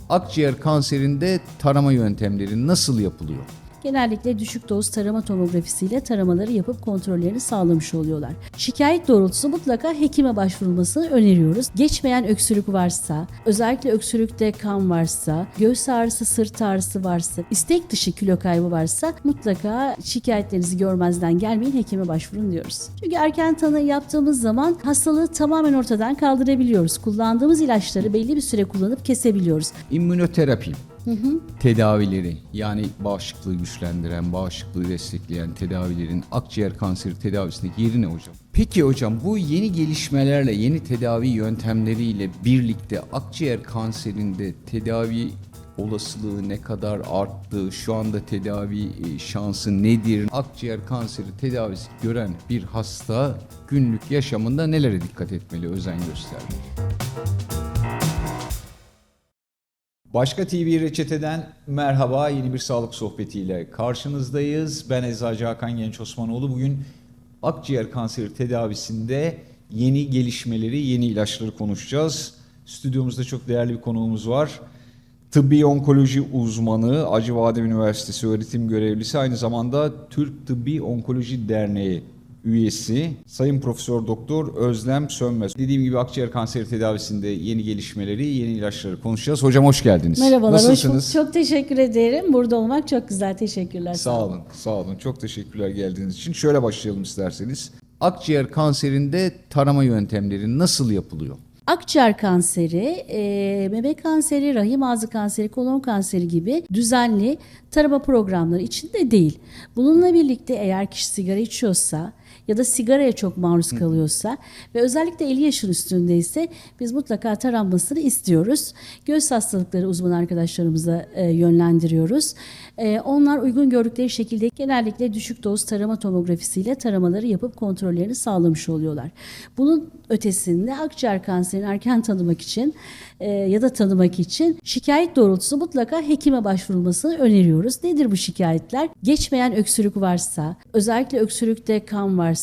Akciğer kanserinde tarama yöntemleri nasıl yapılıyor? Genellikle düşük doz tarama tomografisiyle taramaları yapıp kontrollerini sağlamış oluyorlar. Şikayet doğrultusu mutlaka hekime başvurulmasını öneriyoruz. Geçmeyen öksürük varsa, özellikle öksürükte kan varsa, göğüs ağrısı, sırt ağrısı varsa, istek dışı kilo kaybı varsa mutlaka şikayetlerinizi görmezden gelmeyin, hekime başvurun diyoruz. Çünkü erken tanı yaptığımız zaman hastalığı tamamen ortadan kaldırabiliyoruz. Kullandığımız ilaçları belli bir süre kullanıp kesebiliyoruz. İmmünoterapi tedavileri, yani bağışıklığı güçlendiren, bağışıklığı destekleyen tedavilerin akciğer kanseri tedavisindeki yeri ne hocam? Peki hocam, bu yeni gelişmelerle, yeni tedavi yöntemleriyle birlikte akciğer kanserinde tedavi olasılığı ne kadar arttı? Şu anda tedavi şansı nedir? Akciğer kanseri tedavisi gören bir hasta günlük yaşamında nelere dikkat etmeli, özen göstermeli? Başka TV Reçete'den merhaba, yeni bir sağlık sohbetiyle karşınızdayız. Ben Eczacı Hakan Genç Osmanoğlu. Bugün akciğer kanseri tedavisinde yeni gelişmeleri, yeni ilaçları konuşacağız. Stüdyomuzda çok değerli bir konuğumuz var. Tıbbi onkoloji uzmanı, Acıbadem Üniversitesi öğretim görevlisi, aynı zamanda Türk Tıbbi Onkoloji Derneği üyesi Sayın Profesör Doktor Özlem Sönmez. Dediğim gibi akciğer kanseri tedavisinde yeni gelişmeleri, yeni ilaçları konuşacağız. Hocam hoş geldiniz. Merhabalar, nasılsınız? Çok teşekkür ederim. Burada olmak çok güzel. Teşekkürler. Sağ olun, sağ olun. Çok teşekkürler geldiğiniz için. Şöyle başlayalım isterseniz. Akciğer kanserinde tarama yöntemleri nasıl yapılıyor? Akciğer kanseri, meme kanseri, rahim ağzı kanseri, kolon kanseri gibi düzenli tarama programları içinde değil. Bununla birlikte eğer kişi sigara içiyorsa ya da sigaraya çok maruz kalıyorsa ve özellikle 50 yaşın üstündeyse biz mutlaka taranmasını istiyoruz. Göğüs hastalıkları uzman arkadaşlarımıza yönlendiriyoruz. Onlar uygun gördükleri şekilde genellikle düşük doz tarama tomografisiyle taramaları yapıp kontrollerini sağlamış oluyorlar. Bunun ötesinde akciğer kanserini erken tanımak için ya da tanımak için şikayet doğrultusu mutlaka hekime başvurulmasını öneriyoruz. Nedir bu şikayetler? Geçmeyen öksürük varsa, özellikle öksürükte kan varsa,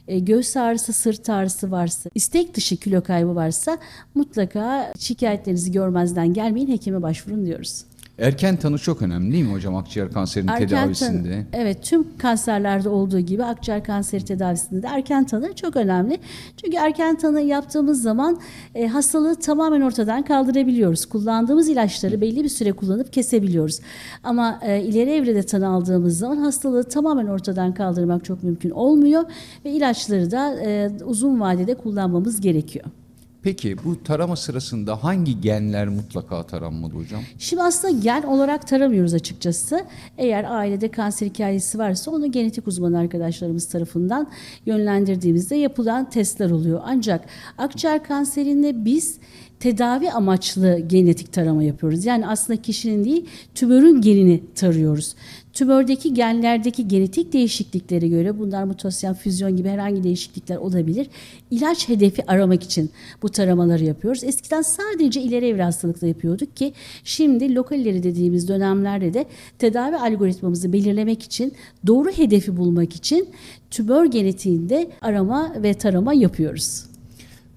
göğüs ağrısı, sırt ağrısı varsa, istek dışı kilo kaybı varsa mutlaka şikayetlerinizi görmezden gelmeyin, hekime başvurun diyoruz. Erken tanı çok önemli değil mi hocam akciğer kanserinin tedavisinde? Evet, tüm kanserlerde olduğu gibi akciğer kanseri tedavisinde de erken tanı çok önemli. Çünkü erken tanı yaptığımız zaman hastalığı tamamen ortadan kaldırabiliyoruz. Kullandığımız ilaçları belli bir süre kullanıp kesebiliyoruz. Ama ileri evrede tanı aldığımız zaman hastalığı tamamen ortadan kaldırmak çok mümkün olmuyor ve ilaçları da uzun vadede kullanmamız gerekiyor. Peki bu tarama sırasında hangi genler mutlaka taranmalı hocam? Şimdi aslında gen olarak taramıyoruz açıkçası. Eğer ailede kanser hikayesi varsa onu genetik uzman arkadaşlarımız tarafından yönlendirdiğimizde yapılan testler oluyor. Ancak akciğer kanserinde biz tedavi amaçlı genetik tarama yapıyoruz. Yani aslında kişinin değil, tümörün genini tarıyoruz. Tümördeki genlerdeki genetik değişikliklere göre, bunlar mutasyon, füzyon gibi herhangi değişiklikler olabilir. İlaç hedefi aramak için bu taramaları yapıyoruz. Eskiden sadece ileri evre hastalıkla yapıyorduk ki şimdi lokal ileri dediğimiz dönemlerde de tedavi algoritmamızı belirlemek için, doğru hedefi bulmak için tümör genetiğinde arama ve tarama yapıyoruz.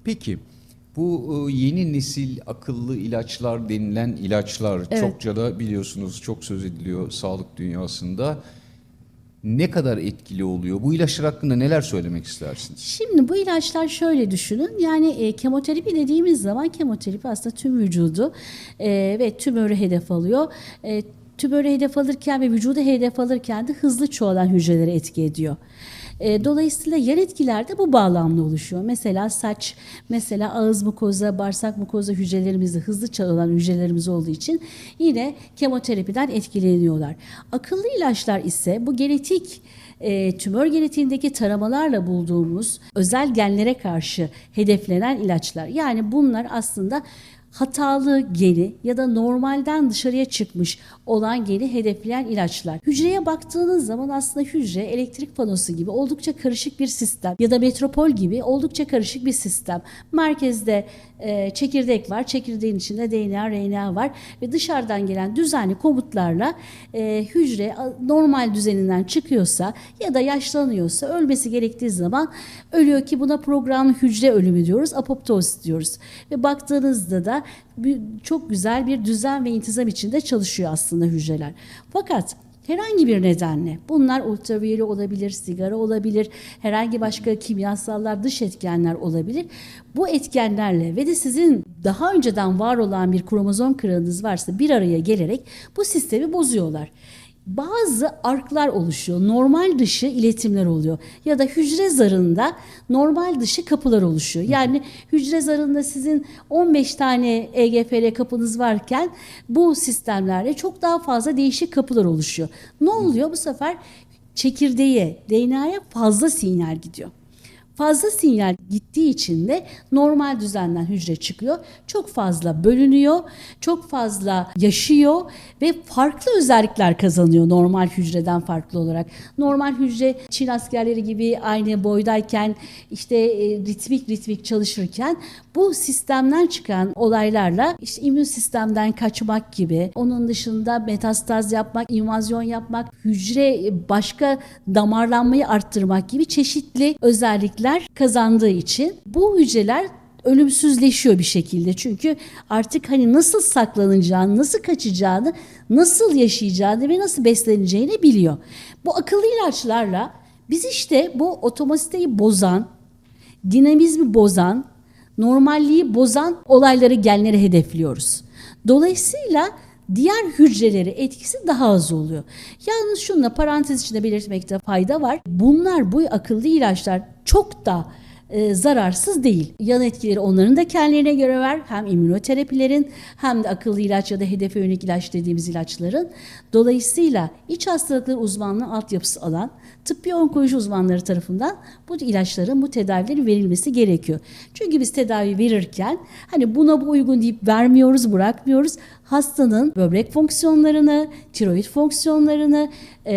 Peki bu yeni nesil akıllı ilaçlar denilen ilaçlar, Evet, çokça da biliyorsunuz çok söz ediliyor sağlık dünyasında. Ne kadar etkili oluyor? Bu ilaçlar hakkında neler söylemek istersiniz? Şimdi bu ilaçlar şöyle düşünün, yani kemoterapi dediğimiz zaman kemoterapi aslında tüm vücudu ve tümörü hedef alıyor. Tümörü hedef alırken ve vücudu hedef alırken de hızlı çoğalan hücrelere etki ediyor. Dolayısıyla yan etkiler de bu bağlamda oluşuyor. Mesela saç, mesela ağız mukoza, bağırsak mukoza hücrelerimizde hızlı çoğalan hücrelerimiz olduğu için yine kemoterapiden etkileniyorlar. Akıllı ilaçlar ise bu genetik tümör genetiğindeki taramalarla bulduğumuz özel genlere karşı hedeflenen ilaçlar. Yani bunlar aslında hatalı geni ya da normalden dışarıya çıkmış olan geni hedefleyen ilaçlar. Hücreye baktığınız zaman aslında hücre elektrik panosu gibi oldukça karışık bir sistem ya da metropol gibi oldukça karışık bir sistem. Merkezde çekirdek var, çekirdeğin içinde DNA, RNA var ve dışarıdan gelen düzenli komutlarla hücre normal düzeninden çıkıyorsa ya da yaşlanıyorsa, ölmesi gerektiği zaman ölüyor ki buna programlı hücre ölümü diyoruz, apoptoz diyoruz. Ve baktığınızda da çok güzel bir düzen ve intizam içinde çalışıyor aslında hücreler. Fakat herhangi bir nedenle bunlar ultraviyole olabilir, sigara olabilir, herhangi başka kimyasallar, dış etkenler olabilir. Bu etkenlerle ve de sizin daha önceden var olan bir kromozom kırığınız varsa bir araya gelerek bu sistemi bozuyorlar. Bazı arklar oluşuyor. Normal dışı iletimler oluyor. Ya da hücre zarında normal dışı kapılar oluşuyor. Yani hücre zarında sizin 15 tane EGFR kapınız varken bu sistemlerle çok daha fazla değişik kapılar oluşuyor. Ne oluyor? Bu sefer çekirdeğe, DNA'ya fazla sinyal gidiyor. Fazla sinyal gittiği için de normal düzenden hücre çıkıyor. Çok fazla bölünüyor, çok fazla yaşıyor ve farklı özellikler kazanıyor normal hücreden farklı olarak. Normal hücre Çin askerleri gibi aynı boydayken işte ritmik çalışırken bu sistemden çıkan olaylarla işte immün sistemden kaçmak gibi, onun dışında metastaz yapmak, invazyon yapmak, hücre başka damarlanmayı arttırmak gibi çeşitli özellikler kazandığı için bu hücreler ölümsüzleşiyor bir şekilde. Çünkü artık hani nasıl saklanacağını, nasıl kaçacağını, nasıl yaşayacağını ve nasıl besleneceğini biliyor. Bu akıllı ilaçlarla biz işte bu otomasiteyi bozan, dinamizmi bozan, normalliği bozan olayları, genleri hedefliyoruz. Dolayısıyla diğer hücreleri etkisi daha az oluyor. Yalnız şunla parantez içinde belirtmekte fayda var. Bu akıllı ilaçlar çok da zararsız değil. Yan etkileri onların da kendilerine göre var. Hem immünoterapilerin hem de akıllı ilaç ya da hedefe yönelik ilaç dediğimiz ilaçların. Dolayısıyla iç hastalıkları uzmanlığı altyapısı alan tıbbi onkoloji uzmanları tarafından bu ilaçların, bu tedavilerin verilmesi gerekiyor. Çünkü biz tedavi verirken hani buna bu uygun deyip vermiyoruz, bırakmıyoruz. Hastanın böbrek fonksiyonlarını, tiroid fonksiyonlarını,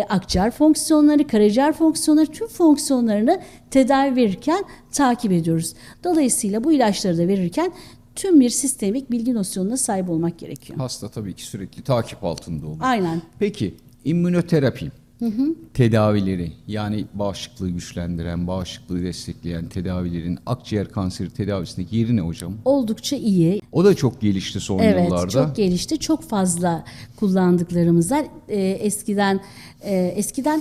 akciğer fonksiyonları, karaciğer fonksiyonları, tüm fonksiyonlarını tedavi verirken takip ediyoruz. Dolayısıyla bu ilaçları da verirken tüm bir sistemik bilgi nosyonuna sahip olmak gerekiyor. Hasta tabii ki sürekli takip altında oluyor. Aynen. Peki immünoterapi tedavileri, yani bağışıklığı güçlendiren, bağışıklığı destekleyen tedavilerin akciğer kanseri tedavisindeki yeri ne hocam? Oldukça iyi. O da çok gelişti son yıllarda. Evet, çok gelişti. Çok fazla kullandıklarımızdan eskiden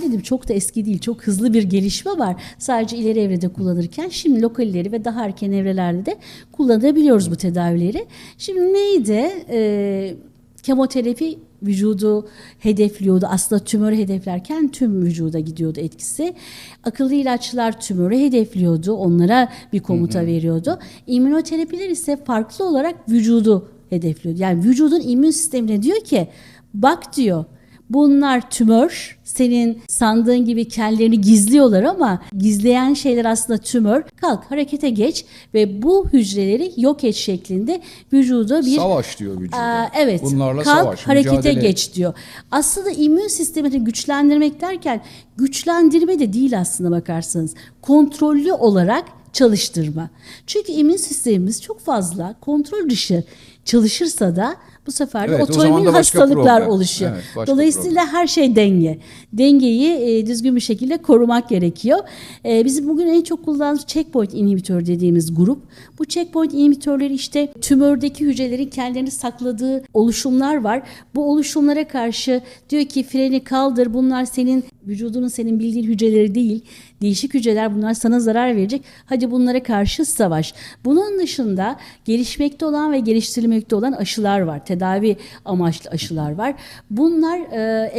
dedim, çok da eski değil. Çok hızlı bir gelişme var. Sadece ileri evrede kullanırken şimdi lokal ileri ve daha erken evrelerde de kullanabiliyoruz bu tedavileri. Şimdi neydi? Kemoterapi vücudu hedefliyordu. Aslında tümörü hedeflerken tüm vücuda gidiyordu etkisi. Akıllı ilaçlar tümörü hedefliyordu. Onlara bir komuta veriyordu. İmmünoterapiler ise farklı olarak vücudu hedefliyordu. Yani vücudun immün sistemine diyor ki bak diyor, bunlar tümör. Senin sandığın gibi kendilerini gizliyorlar ama gizleyen şeyler aslında tümör. Kalk, harekete geç ve bu hücreleri yok et şeklinde vücuda bir... Savaş diyor vücuda. Evet. Bunlarla kalk, savaş, harekete mücadele geç diyor. Aslında immün sistemini güçlendirmek derken güçlendirme de değil aslında bakarsanız. Kontrollü olarak çalıştırma. Çünkü immün sistemimiz çok fazla kontrol dışı çalışırsa da bu sefer de Evet, o zaman otoimmün da başka hastalıklar problem. oluşuyor. Evet, başka Dolayısıyla her şey denge. Dengeyi düzgün bir şekilde korumak gerekiyor. Bizim bugün en çok kullandığımız checkpoint inhibitör dediğimiz grup. Bu checkpoint inhibitörleri işte tümördeki hücrelerin kendilerini sakladığı oluşumlar var. Bu oluşumlara karşı diyor ki freni kaldır. Bunlar senin vücudunun, senin bildiğin hücreleri değil. Değişik hücreler, bunlar sana zarar verecek. Hadi bunlara karşı savaş. Bunun dışında gelişmekte olan ve geliştirilmekte olan aşılar var. Tedavi amaçlı aşılar var. Bunlar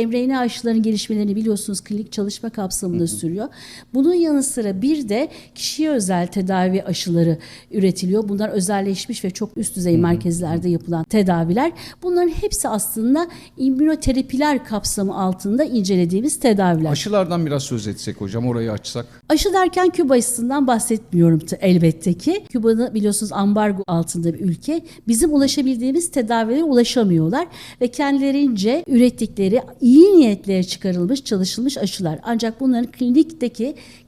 mRNA aşılarının gelişmelerini biliyorsunuz klinik çalışma kapsamında sürüyor. Bunun yanı sıra bir de kişiye özel tedavi aşıları üretiliyor. Bunlar özelleşmiş ve çok üst düzey merkezlerde yapılan tedaviler. Bunların hepsi aslında immünoterapiler kapsamı altında incelediğimiz tedaviler. Aşılardan biraz söz etsek hocam, orayı açsak. Aşı derken Küba aşısından bahsetmiyorum elbette ki. Küba'da biliyorsunuz ambargo altında bir ülke. Bizim ulaşabildiğimiz tedavilere ulaşamıyorlar ve kendilerince ürettikleri iyi niyetle çıkarılmış, çalışılmış aşılar. Ancak bunların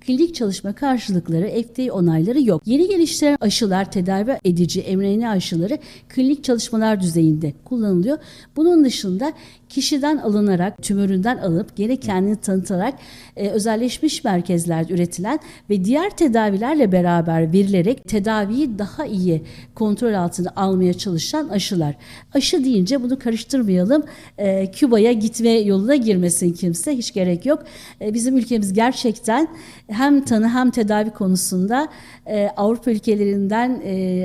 klinik çalışma karşılıkları, FDA onayları yok. Yeni geliştirilen aşılar, tedavi edici mRNA aşıları klinik çalışmalar düzeyinde kullanılıyor. Bunun dışında kişiden alınarak, tümöründen alıp gene kendini sığıntılarak özelleşmiş merkezlerde üretilen ve diğer tedavilerle beraber verilerek tedaviyi daha iyi kontrol altına almaya çalışan aşılar. Aşı deyince bunu karıştırmayalım. Küba'ya gitme yoluna girmesin kimse. Hiç gerek yok. Bizim ülkemiz gerçekten hem tanı hem tedavi konusunda Avrupa ülkelerinden,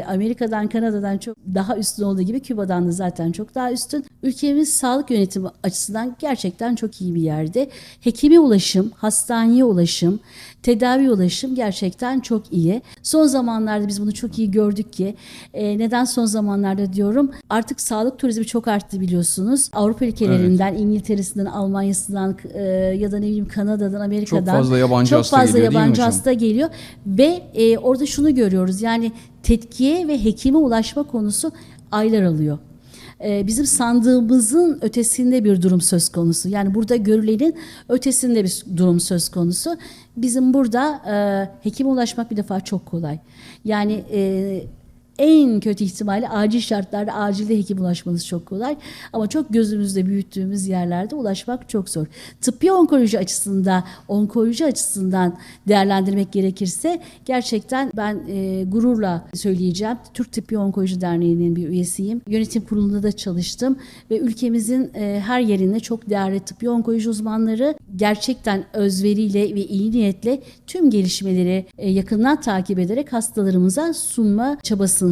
Amerika'dan, Kanada'dan çok daha üstün olduğu gibi Küba'dan da zaten çok daha üstün. Ülkemiz sağlık yönetimi açısından gerçekten çok iyi bir yerde. Hekime ulaşım, hastaneye ulaşım, tedavi ulaşım gerçekten çok iyi. Son zamanlarda biz bunu çok iyi gördük ki neden son zamanlarda diyorum? Artık sağlık turizmi çok arttı biliyorsunuz. Avrupa ülkelerinden, İngiltere'sinden, Almanya'sından ya da ne bileyim Kanada'dan, Amerika'dan çok fazla yabancı hasta geliyor, değil mi yabancı hocam? hasta geliyor ve orada şunu görüyoruz. Yani tetkiye ve hekime ulaşma konusu aylar alıyor. Bizim sandığımızın ötesinde bir durum söz konusu. Yani burada görülenin ötesinde bir durum söz konusu. Bizim burada hekime ulaşmak bir defa çok kolay. Yani en kötü ihtimalle acil şartlarda acilde hekim ulaşmanız çok kolay. Ama çok gözümüzde büyüttüğümüz yerlerde ulaşmak çok zor. Tıbbi onkoloji açısından değerlendirmek gerekirse gerçekten ben gururla söyleyeceğim. Türk Tıbbi Onkoloji Derneği'nin bir üyesiyim. Yönetim kurulunda da çalıştım ve ülkemizin her yerinde çok değerli tıbbi onkoloji uzmanları gerçekten özveriyle ve iyi niyetle tüm gelişmeleri yakından takip ederek hastalarımıza sunma çabasındalar.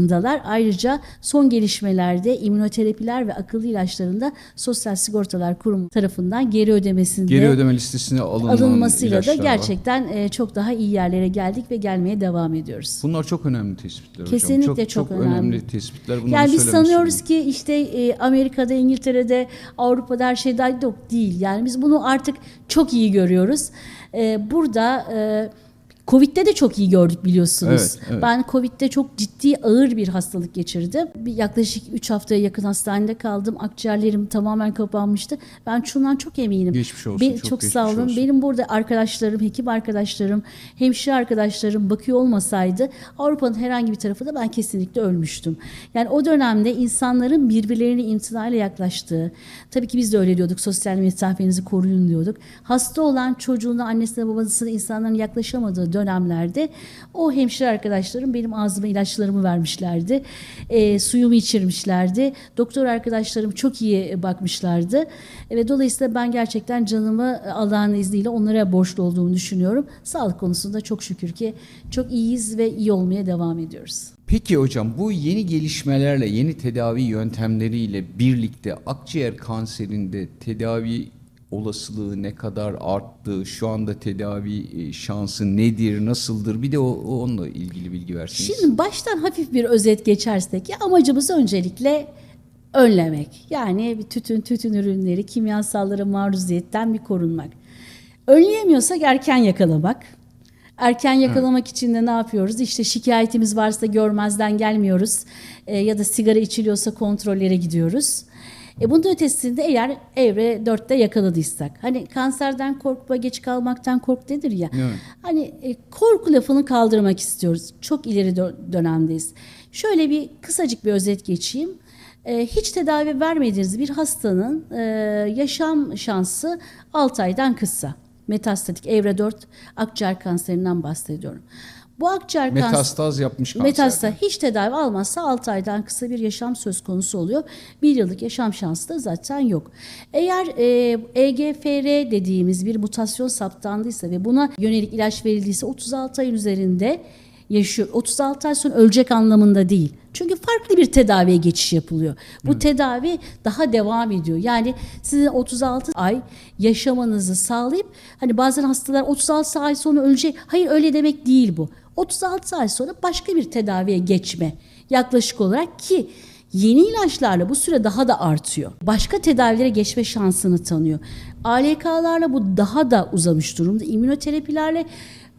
Ayrıca son gelişmelerde immünoterapiler ve akıllı ilaçlarında Sosyal Sigortalar Kurumu tarafından geri ödeme listesine alınmasıyla da gerçekten çok daha iyi yerlere geldik ve gelmeye devam ediyoruz. Bunlar çok önemli tespitler Kesinlikle hocam. çok önemli tespitler. Bunları yani biz sanıyoruz lazım. ki işte Amerika'da, İngiltere'de, Avrupa'da her şey daha yok değil. Yani biz bunu artık çok iyi görüyoruz. Burada Covid'de de çok iyi gördük biliyorsunuz. Evet, evet. Ben Covid'de çok ciddi ağır bir hastalık geçirdim. Yaklaşık 3 haftaya yakın hastanede kaldım. Akciğerlerim tamamen kapanmıştı. Ben şundan çok eminim. Geçmiş olsun. Çok sağ olun. Benim burada arkadaşlarım, hekim arkadaşlarım, hemşire arkadaşlarım bakıyor olmasaydı Avrupa'nın herhangi bir tarafında ben kesinlikle ölmüştüm. Yani o dönemde insanların birbirlerine imtinayla yaklaştığı, tabii ki biz de öyle diyorduk, sosyal mesafenizi koruyun diyorduk. Hasta olan çocuğuna, annesine, babasına insanların yaklaşamadığı dönemlerde o hemşire arkadaşlarım benim ağzıma ilaçlarımı vermişlerdi. Suyumu içirmişlerdi. Doktor arkadaşlarım çok iyi bakmışlardı. Ve dolayısıyla ben gerçekten canımı Allah'ın izniyle onlara borçlu olduğumu düşünüyorum. Sağlık konusunda çok şükür ki çok iyiyiz ve iyi olmaya devam ediyoruz. Peki hocam, bu yeni gelişmelerle, yeni tedavi yöntemleriyle birlikte akciğer kanserinde tedavi olasılığı ne kadar arttı? Şu anda tedavi şansı nedir, nasıldır? Bir de onunla ilgili bilgi versiniz. Şimdi baştan hafif bir özet geçersek, ya amacımız öncelikle önlemek. Yani bir tütün ürünleri, kimyasallara maruziyetten bir korunmak. Önleyemiyorsak erken yakalamak. Erken yakalamak için de ne yapıyoruz? İşte şikayetimiz varsa görmezden gelmiyoruz. Ya da sigara içiliyorsa kontrollere gidiyoruz. Bunun ötesinde eğer evre 4'te yakaladıysak, hani kanserden korkma, geç kalmaktan kork denir ya. Evet. Hani korku lafını kaldırmak istiyoruz. Çok ileri dönemdeyiz. Şöyle bir kısacık bir özet geçeyim. Hiç tedavi vermediğiniz bir hastanın yaşam şansı 6 aydan kısa. Metastatik evre 4 akciğer kanserinden bahsediyorum. Bu akciğer metastaz yapmış kanser. Metastaz hiç tedavi almazsa 6 aydan kısa bir yaşam söz konusu oluyor. 1 yıllık yaşam şansı da zaten yok. Eğer EGFR dediğimiz bir mutasyon saptandıysa ve buna yönelik ilaç verildiyse 36 ayın üzerinde yaşıyor. 36 ay sonra ölecek anlamında değil. Çünkü farklı bir tedaviye geçiş yapılıyor. Bu tedavi daha devam ediyor. Yani sizin 36 ay yaşamanızı sağlayıp, hani bazen hastalar 36 ay sonra ölecek. Hayır, öyle demek değil bu. 36 ay sonra başka bir tedaviye geçme yaklaşık olarak, ki yeni ilaçlarla bu süre daha da artıyor. Başka tedavilere geçme şansını tanıyor. ALK'larla bu daha da uzamış durumda. İmmünoterapilerle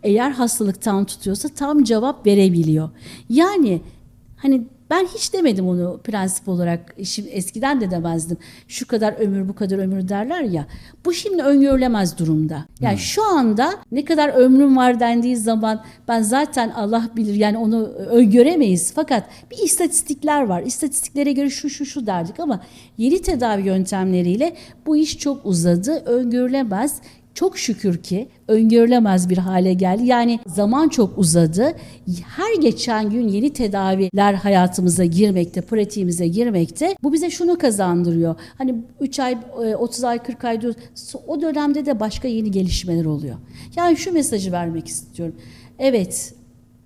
eğer hastalıktan tutuyorsa tam cevap verebiliyor. Yani hani ben hiç demedim onu prensip olarak, şimdi eskiden de demezdim. Şu kadar ömür, bu kadar ömür derler ya. Bu şimdi öngörülemez durumda. Yani şu anda ne kadar ömrüm var dendiği zaman ben zaten Allah bilir, yani onu öngöremeyiz. Fakat bir istatistikler var. İstatistiklere göre şu derdik ama yeni tedavi yöntemleriyle bu iş çok uzadı. Öngörülemez. çok şükür ki öngörülemez bir hale geldi. Yani zaman çok uzadı. Her geçen gün yeni tedaviler hayatımıza girmekte, pratiğimize girmekte. Bu bize şunu kazandırıyor. Hani 3 ay, 30 ay, 40 ay diyoruz. O dönemde de başka yeni gelişmeler oluyor. Yani şu mesajı vermek istiyorum. Evet,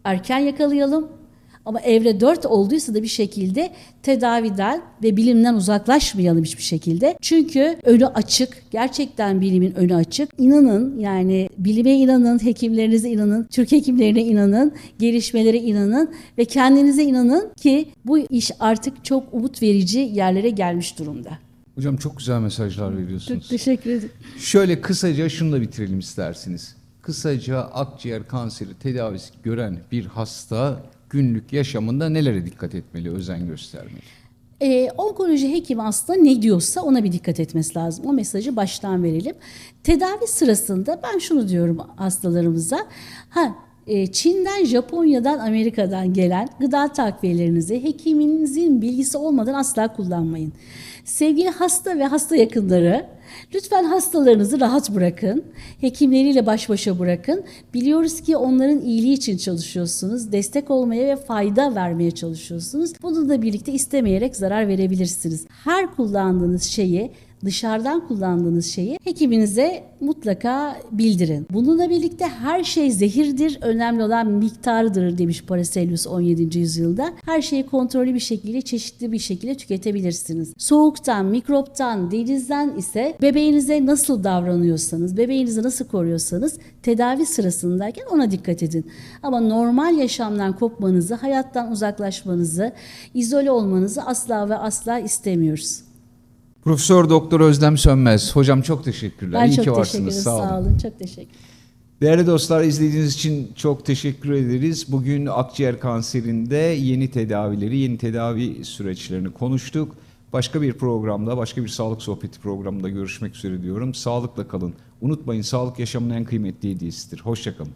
erken yakalayalım. Ama evre 4 olduysa da bir şekilde tedaviden ve bilimden uzaklaşmayalım hiçbir şekilde. Çünkü önü açık, gerçekten bilimin önü açık. İnanın, yani bilime inanın, hekimlerinize inanın, Türk hekimlerine inanın, gelişmelere inanın ve kendinize inanın ki bu iş artık çok umut verici yerlere gelmiş durumda. Hocam çok güzel mesajlar veriyorsunuz. Çok teşekkür ederim. Şöyle kısaca şunu bitirelim isterseniz. Kısaca akciğer kanseri tedavisi gören bir hasta günlük yaşamında nelere dikkat etmeli, özen göstermeli? Onkoloji hekimi aslında ne diyorsa ona bir dikkat etmesi lazım. O mesajı baştan verelim. Tedavi sırasında ben şunu diyorum hastalarımıza. Çin'den, Japonya'dan, Amerika'dan gelen gıda takviyelerinizi hekiminizin bilgisi olmadan asla kullanmayın. Sevgili hasta ve hasta yakınları, lütfen hastalarınızı rahat bırakın. Hekimleriyle baş başa bırakın. Biliyoruz ki onların iyiliği için çalışıyorsunuz. Destek olmaya ve fayda vermeye çalışıyorsunuz. Bununla birlikte istemeyerek zarar verebilirsiniz. Her kullandığınız şeyi, dışarıdan kullandığınız şeyi hekiminize mutlaka bildirin. Bununla birlikte her şey zehirdir, önemli olan miktarıdır demiş Paracelsus 17. yüzyılda. Her şeyi kontrollü bir şekilde, çeşitli bir şekilde tüketebilirsiniz. Soğuktan, mikroptan, denizden ise bebeğinize nasıl davranıyorsanız, bebeğinizi nasıl koruyorsanız tedavi sırasındayken ona dikkat edin. Ama normal yaşamdan kopmanızı, hayattan uzaklaşmanızı, izole olmanızı asla ve asla istemiyoruz. Profesör Doktor Özlem Sönmez. Hocam çok teşekkürler. Ben İyi çok ki teşekkür varsınız. ederim. Sağ olun. Sağ olun. Çok teşekkür. Değerli dostlar, izlediğiniz için çok teşekkür ederiz. Bugün akciğer kanserinde yeni tedavileri, yeni tedavi süreçlerini konuştuk. Başka bir programda, başka bir sağlık sohbeti programında görüşmek üzere diyorum. Sağlıkla kalın. Unutmayın, sağlık yaşamın en kıymetli hediyesidir. Hoşça kalın.